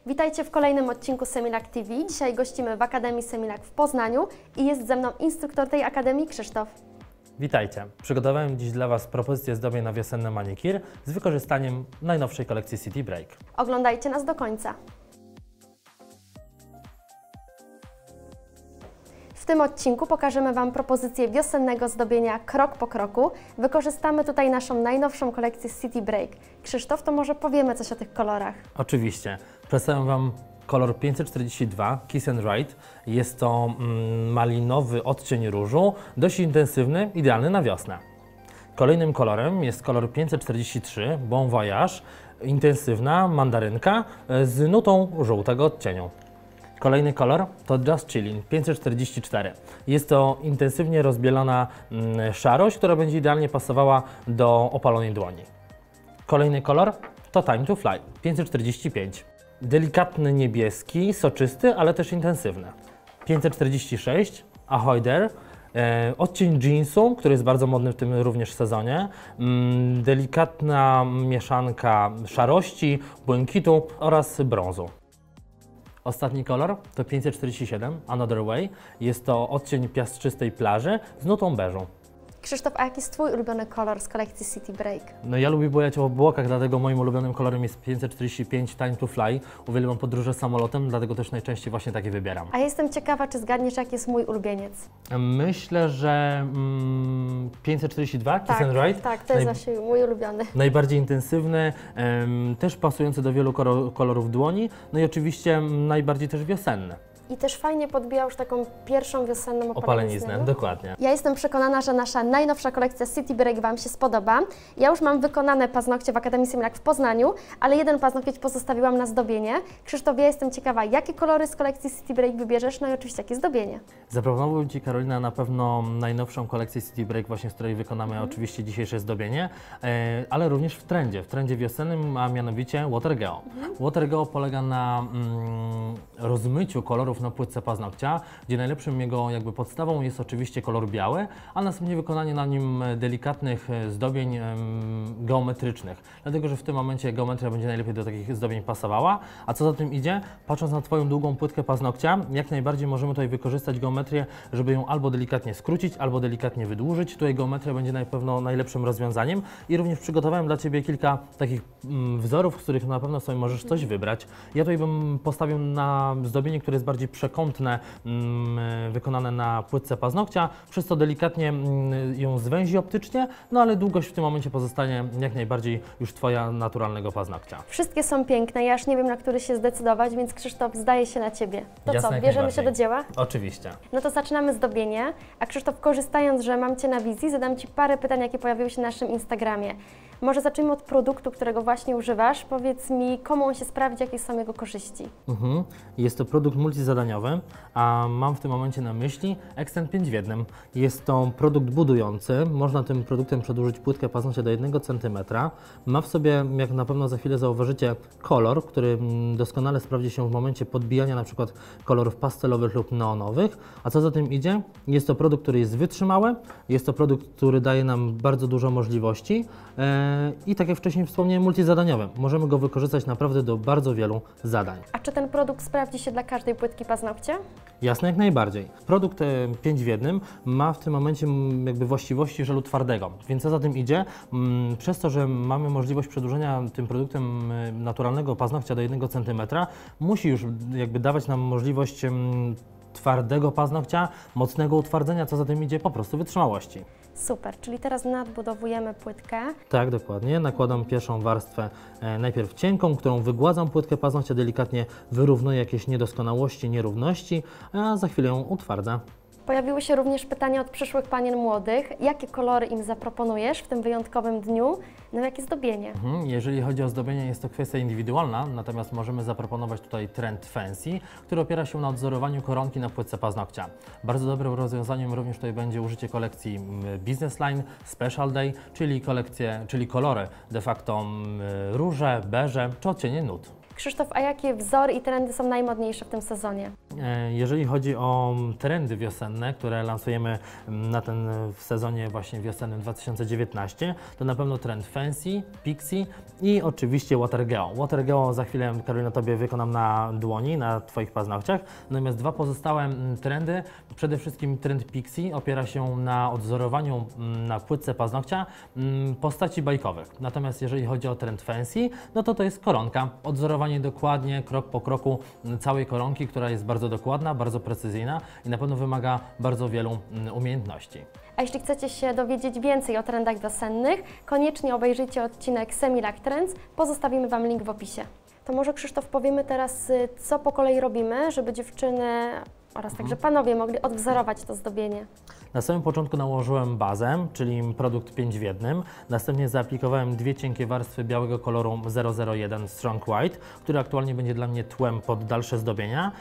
Witajcie w kolejnym odcinku Semilac TV. Dzisiaj gościmy w Akademii Semilac w Poznaniu i jest ze mną instruktor tej akademii Krzysztof. Witajcie. Przygotowałem dziś dla Was propozycję zdobień na wiosenny manikir z wykorzystaniem najnowszej kolekcji City Break. Oglądajcie nas do końca. W tym odcinku pokażemy Wam propozycję wiosennego zdobienia krok po kroku. Wykorzystamy tutaj naszą najnowszą kolekcję City Break. Krzysztof, to może powiemy coś o tych kolorach. Oczywiście. Przedstawiam Wam kolor 542 Kiss and Ride. Jest to malinowy odcień różu, dość intensywny, idealny na wiosnę. Kolejnym kolorem jest kolor 543 Bon Voyage, intensywna mandarynka z nutą żółtego odcieniu. Kolejny kolor to Just Chillin 544. Jest to intensywnie rozbielona szarość, która będzie idealnie pasowała do opalonej dłoni. Kolejny kolor to Time to Fly 545. Delikatny niebieski, soczysty, ale też intensywny. 546 Ahoy There. Odcień jeansu, który jest bardzo modny w tym również sezonie. Delikatna mieszanka szarości, błękitu oraz brązu. Ostatni kolor to 547 Another Way. Jest to odcień piaszczystej plaży z nutą beżu. Krzysztof, a jaki jest Twój ulubiony kolor z kolekcji City Break? No ja lubię bujać o obłokach, dlatego moim ulubionym kolorem jest 545 Time to Fly. Uwielbiam podróże samolotem, dlatego też najczęściej właśnie takie wybieram. A jestem ciekawa, czy zgadniesz, jaki jest mój ulubieniec? Myślę, że 542 Kiss and Ride. Tak, to jest właśnie mój ulubiony. Najbardziej intensywny, też pasujący do wielu kolorów dłoni, no i oczywiście najbardziej też wiosenny. I też fajnie podbija już taką pierwszą wiosenną opaleniznę. Dokładnie. Ja jestem przekonana, że nasza najnowsza kolekcja City Break Wam się spodoba. Ja już mam wykonane paznokcie w Akademii Semilac w Poznaniu, ale jeden paznokieć pozostawiłam na zdobienie. Krzysztof, ja jestem ciekawa, jakie kolory z kolekcji City Break wybierzesz, no i oczywiście jakie zdobienie. Zaproponowałbym Ci, Karolina, na pewno najnowszą kolekcję City Break, właśnie z której wykonamy oczywiście dzisiejsze zdobienie, ale również w trendzie wiosennym, a mianowicie Water Geo. Water Geo polega na rozmyciu kolorów na płytce paznokcia, gdzie najlepszym jego podstawą jest oczywiście kolor biały, a następnie wykonanie na nim delikatnych zdobień geometrycznych. Dlatego, że w tym momencie geometria będzie najlepiej do takich zdobień pasowała, a co za tym idzie, patrząc na Twoją długą płytkę paznokcia, jak najbardziej możemy tutaj wykorzystać geometrię, żeby ją albo delikatnie skrócić, albo delikatnie wydłużyć. Tutaj geometria będzie na pewno najlepszym rozwiązaniem i również przygotowałem dla Ciebie kilka takich wzorów, z których na pewno sobie możesz coś wybrać. Ja tutaj bym postawił na zdobienie, które jest bardziej przekątne, wykonane na płytce paznokcia, przez co delikatnie ją zwęzi optycznie, no ale długość w tym momencie pozostanie jak najbardziej już Twoja naturalnego paznokcia. Wszystkie są piękne, ja już nie wiem, na który się zdecydować, więc Krzysztof, zdaje się na Ciebie. To Jasne, co, bierzemy się do dzieła? Oczywiście. No to zaczynamy zdobienie, a Krzysztof, korzystając, że mam Cię na wizji, zadam Ci parę pytań, jakie pojawiły się na naszym Instagramie. Może zacznijmy od produktu, którego właśnie używasz. Powiedz mi, komu on się sprawdzi, jakie są jego korzyści? Jest to produkt multizadaniowy, a mam w tym momencie na myśli Extend 5 w 1. Jest to produkt budujący. Można tym produktem przedłużyć płytkę paznokcia do 1 cm. Ma w sobie, jak na pewno za chwilę zauważycie, kolor, który doskonale sprawdzi się w momencie podbijania na przykład kolorów pastelowych lub neonowych. A co za tym idzie? Jest to produkt, który jest wytrzymały. Jest to produkt, który daje nam bardzo dużo możliwości. I tak jak wcześniej wspomniałem, multizadaniowy. Możemy go wykorzystać naprawdę do bardzo wielu zadań. A czy ten produkt sprawdzi się dla każdej płytki paznokcia? Jasne, jak najbardziej. Produkt 5 w 1 ma w tym momencie właściwości żelu twardego, więc co za tym idzie, przez to, że mamy możliwość przedłużenia tym produktem naturalnego paznokcia do 1 cm, musi już dawać nam możliwość twardego paznokcia, mocnego utwardzenia, co za tym idzie po prostu wytrzymałości. Super, czyli teraz nadbudowujemy płytkę. Tak, dokładnie. Nakładam pierwszą warstwę najpierw cienką, którą wygładzam płytkę paznokcia, delikatnie wyrównuję jakieś niedoskonałości, nierówności, a za chwilę ją utwardzę. Pojawiły się również pytania od przyszłych panien młodych. Jakie kolory im zaproponujesz w tym wyjątkowym dniu? No jakie zdobienie? Jeżeli chodzi o zdobienie, jest to kwestia indywidualna, natomiast możemy zaproponować tutaj trend fancy, który opiera się na odzorowaniu koronki na płytce paznokcia. Bardzo dobrym rozwiązaniem również tutaj będzie użycie kolekcji Business Line, Special Day, czyli kolory de facto róże, beże czy odcienie nut. Krzysztof, a jakie wzory i trendy są najmodniejsze w tym sezonie? Jeżeli chodzi o trendy wiosenne, które lansujemy w sezonie właśnie wiosennym 2019, to na pewno trend Fancy, Pixie i oczywiście Watergeo. Watergeo za chwilę, Karolina, Tobie wykonam na dłoni, na Twoich paznokciach. Natomiast dwa pozostałe trendy, przede wszystkim trend Pixie opiera się na odzorowaniu na płytce paznokcia postaci bajkowych. Natomiast jeżeli chodzi o trend Fancy, no to jest koronka. Odzorowanie dokładnie, krok po kroku całej koronki, która jest bardzo dokładna, bardzo precyzyjna i na pewno wymaga bardzo wielu umiejętności. A jeśli chcecie się dowiedzieć więcej o trendach wiosennych, koniecznie obejrzyjcie odcinek Semilac Trends, pozostawimy Wam link w opisie. To może, Krzysztof, powiemy teraz, co po kolei robimy, żeby dziewczyny oraz także panowie mogli odwzorować to zdobienie. Na samym początku nałożyłem bazę, czyli produkt 5 w 1. Następnie zaaplikowałem dwie cienkie warstwy białego koloru 001 Strong White, który aktualnie będzie dla mnie tłem pod dalsze zdobienia.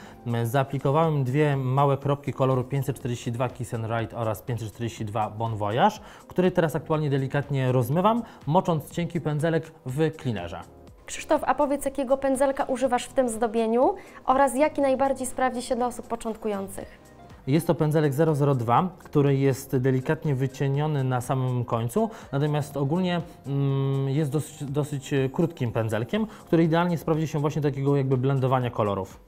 Zaaplikowałem dwie małe kropki koloru 542 Kiss and Ride oraz 542 Bon Voyage, który teraz aktualnie delikatnie rozmywam, mocząc cienki pędzelek w cleanerze. Krzysztof, a powiedz, jakiego pędzelka używasz w tym zdobieniu oraz jaki najbardziej sprawdzi się dla osób początkujących? Jest to pędzelek 002, który jest delikatnie wycieniony na samym końcu, natomiast ogólnie jest dosyć krótkim pędzelkiem, który idealnie sprawdzi się właśnie do takiego jakby blendowania kolorów.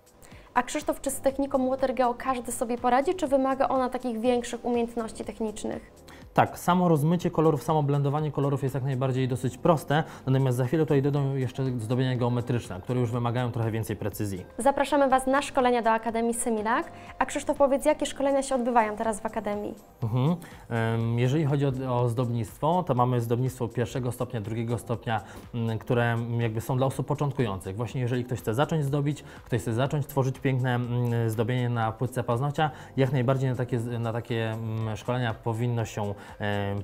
A Krzysztof, czy z techniką Watergeo każdy sobie poradzi, czy wymaga ona takich większych umiejętności technicznych? Tak, samo rozmycie kolorów, samo blendowanie kolorów jest jak najbardziej dosyć proste, natomiast za chwilę tutaj dodam jeszcze zdobienia geometryczne, które już wymagają trochę więcej precyzji. Zapraszamy Was na szkolenia do Akademii Semilac. A Krzysztof, powiedz, jakie szkolenia się odbywają teraz w Akademii? Jeżeli chodzi o zdobnictwo, to mamy zdobnictwo pierwszego stopnia, drugiego stopnia, które jakby są dla osób początkujących. Właśnie jeżeli ktoś chce zacząć zdobić, ktoś chce zacząć tworzyć piękne zdobienie na płytce paznokcia, jak najbardziej na takie szkolenia powinno się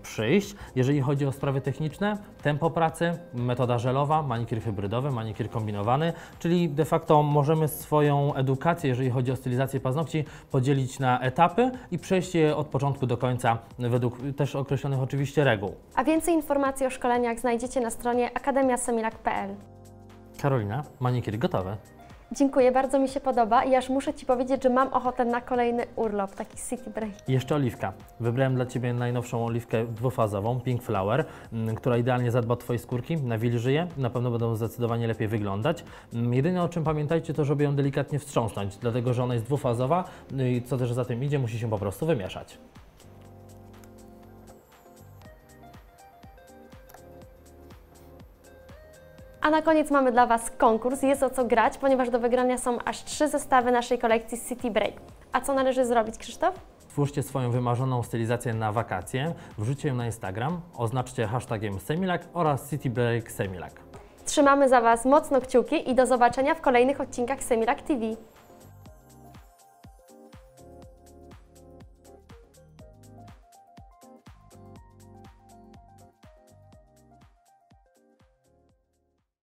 przyjść. Jeżeli chodzi o sprawy techniczne, tempo pracy, metoda żelowa, manikier hybrydowy, manikier kombinowany, czyli de facto możemy swoją edukację, jeżeli chodzi o stylizację paznokci, podzielić na etapy i przejść je od początku do końca według też określonych oczywiście reguł. A więcej informacji o szkoleniach znajdziecie na stronie akademiasemilac.pl. Karolina, manikier gotowy. Dziękuję, bardzo mi się podoba i aż muszę Ci powiedzieć, że mam ochotę na kolejny urlop, taki city break. I jeszcze oliwka. Wybrałem dla Ciebie najnowszą oliwkę dwufazową, Pink Flower, która idealnie zadba o Twoje skórki, nawilży je, na pewno będą zdecydowanie lepiej wyglądać. Jedyne o czym pamiętajcie to, żeby ją delikatnie wstrząsnąć, dlatego że ona jest dwufazowa i co też za tym idzie, musi się po prostu wymieszać. A na koniec mamy dla Was konkurs, jest o co grać, ponieważ do wygrania są aż 3 zestawy naszej kolekcji City Break. A co należy zrobić, Krzysztof? Stwórzcie swoją wymarzoną stylizację na wakacje, wrzućcie ją na Instagram, oznaczcie hashtagiem Semilac oraz City Break Semilac. Trzymamy za Was mocno kciuki i do zobaczenia w kolejnych odcinkach Semilac TV.